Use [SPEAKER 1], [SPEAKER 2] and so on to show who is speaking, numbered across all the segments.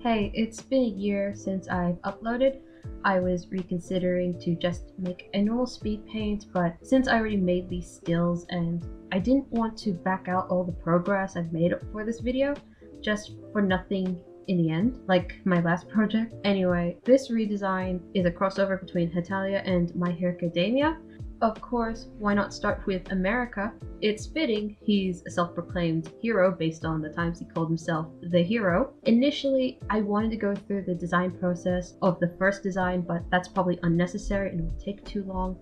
[SPEAKER 1] Hey, it's been a year since I've uploaded. I was reconsidering to just make a normal speed paint, but since I already made these stills and I didn't want to back out all the progress I've made for this video, just for nothing in the end, like my last project. Anyway, this redesign is a crossover between Hetalia and My Hero Academia. Of course, why not start with America? It's fitting, he's a self-proclaimed hero based on the times he called himself the hero. Initially, I wanted to go through the design process of the first design, but that's probably unnecessary and it would take too long.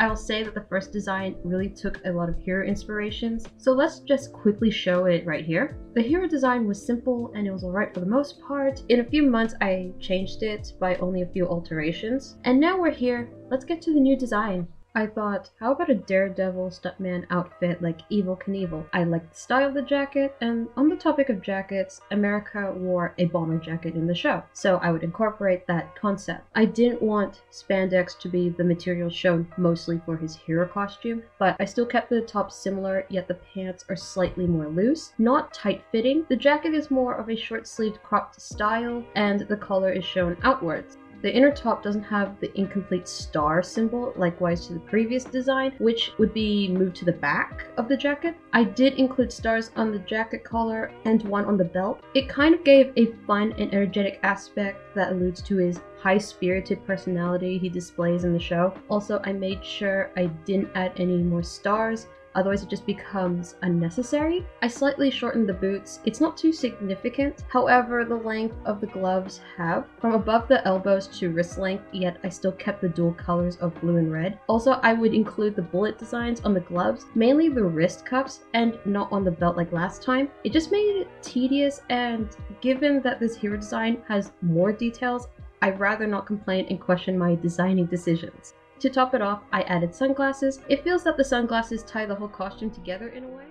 [SPEAKER 1] I'll say that the first design really took a lot of hero inspirations, so let's just quickly show it right here. The hero design was simple and it was alright for the most part. In a few months I changed it by only a few alterations, and now we're here. Let's get to the new design. I thought, how about a Daredevil stuntman outfit like Evel Knievel? I liked the style of the jacket, and on the topic of jackets, America wore a bomber jacket in the show, so I would incorporate that concept. I didn't want spandex to be the material shown mostly for his hero costume, but I still kept the top similar, yet the pants are slightly more loose, not tight-fitting. The jacket is more of a short-sleeved cropped style, and the collar is shown outwards. The inner top doesn't have the incomplete star symbol, likewise to the previous design, which would be moved to the back of the jacket. I did include stars on the jacket collar and one on the belt. It kind of gave a fun and energetic aspect that alludes to his high-spirited personality he displays in the show. Also, I made sure I didn't add any more stars, otherwise it just becomes unnecessary. I slightly shortened the boots. It's not too significant, however the length of the gloves have from above the elbows to wrist length, yet I still kept the dual colors of blue and red. Also, I would include the bullet designs on the gloves, mainly the wrist cuffs and not on the belt like last time. It just made it tedious, and given that this hero design has more details, I'd rather not complain and question my designing decisions. To top it off, I added sunglasses. It feels that the sunglasses tie the whole costume together in a way.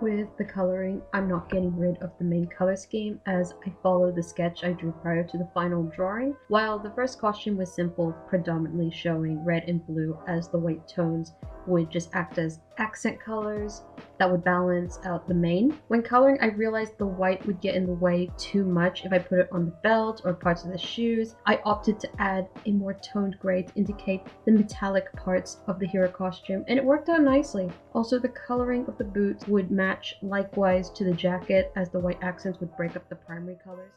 [SPEAKER 1] With the coloring, I'm not getting rid of the main color scheme as I follow the sketch I drew prior to the final drawing. While the first costume was simple, predominantly showing red and blue as the white tones would just act as accent colors that would balance out the main. When coloring, I realized the white would get in the way too much if I put it on the belt or parts of the shoes. I opted to add a more toned gray to indicate the metallic parts of the hero costume, and it worked out nicely. Also, the coloring of the boots would match likewise to the jacket as the white accents would break up the primary colors.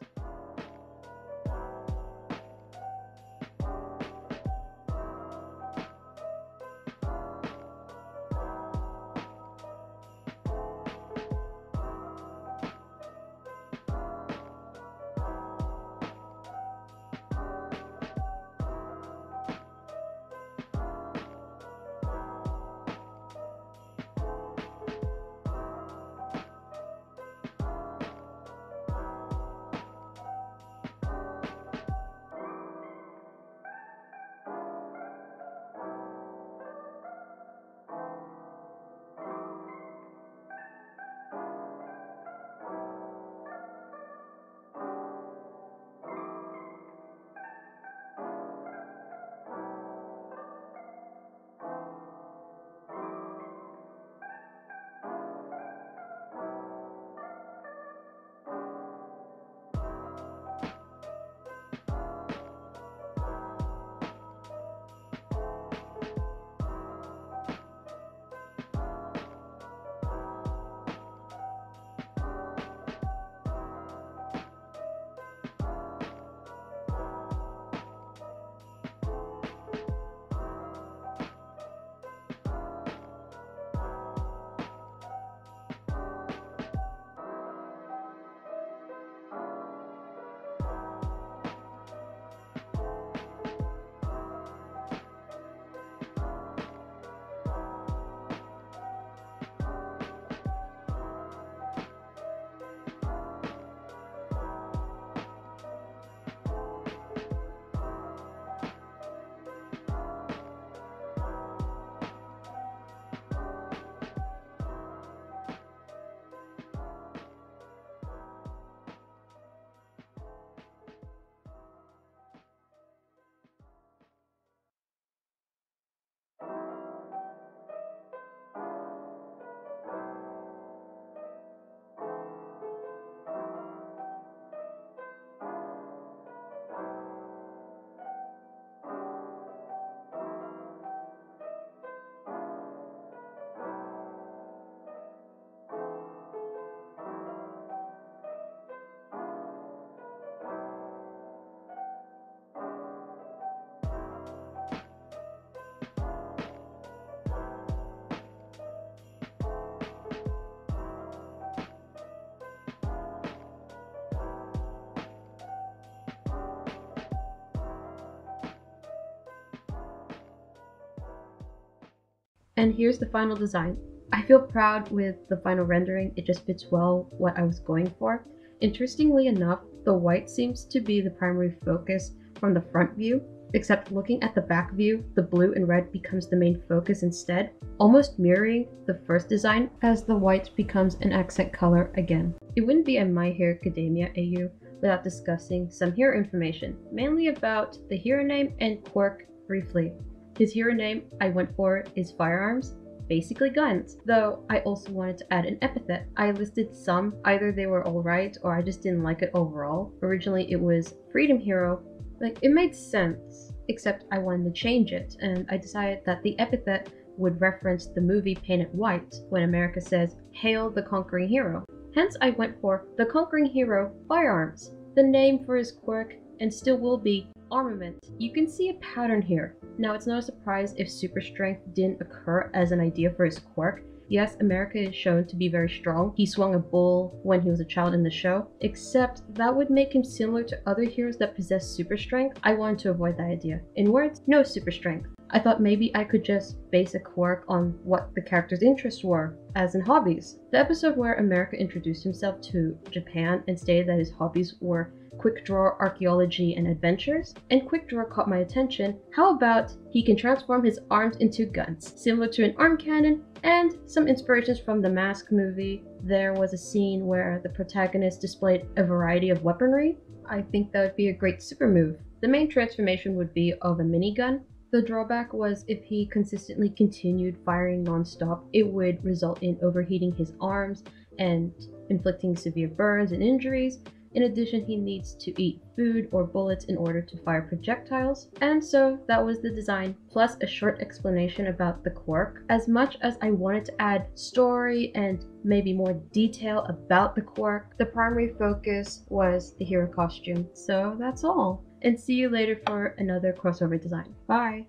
[SPEAKER 1] And here's the final design. I feel proud with the final rendering, it just fits well what I was going for. Interestingly enough, the white seems to be the primary focus from the front view, except looking at the back view, the blue and red becomes the main focus instead, almost mirroring the first design as the white becomes an accent color again. It wouldn't be a My Hero Academia AU without discussing some hero information, mainly about the hero name and quirk briefly. His hero name I went for is Firearms, basically guns, though I also wanted to add an epithet. I listed some, either they were alright or I just didn't like it overall. Originally it was Freedom Hero, like it made sense, except I wanted to change it, and I decided that the epithet would reference the movie Painted White when America says, "Hail the Conquering Hero." Hence I went for the Conquering Hero Firearms, the name for his quirk, and still will be armament. You can see a pattern here. Now it's not a surprise if super strength didn't occur as an idea for his quirk. Yes, America is shown to be very strong. He swung a bull when he was a child in the show, except that would make him similar to other heroes that possess super strength. I wanted to avoid that idea. In words, no super strength. I thought maybe I could just base a quirk on what the character's interests were, as in hobbies. The episode where America introduced himself to Japan and stated that his hobbies were quick draw archaeology and adventures, and quick draw caught my attention. How about he can transform his arms into guns, similar to an arm cannon, and some inspirations from the Mask movie. There was a scene where the protagonist displayed a variety of weaponry. I think that would be a great super move. The main transformation would be of a minigun. The drawback was if he consistently continued firing non-stop, it would result in overheating his arms and inflicting severe burns and injuries. In addition, he needs to eat food or bullets in order to fire projectiles. And so that was the design, plus a short explanation about the quirk. As much as I wanted to add story and maybe more detail about the quirk, the primary focus was the hero costume. So that's all. And see you later for another crossover design. Bye!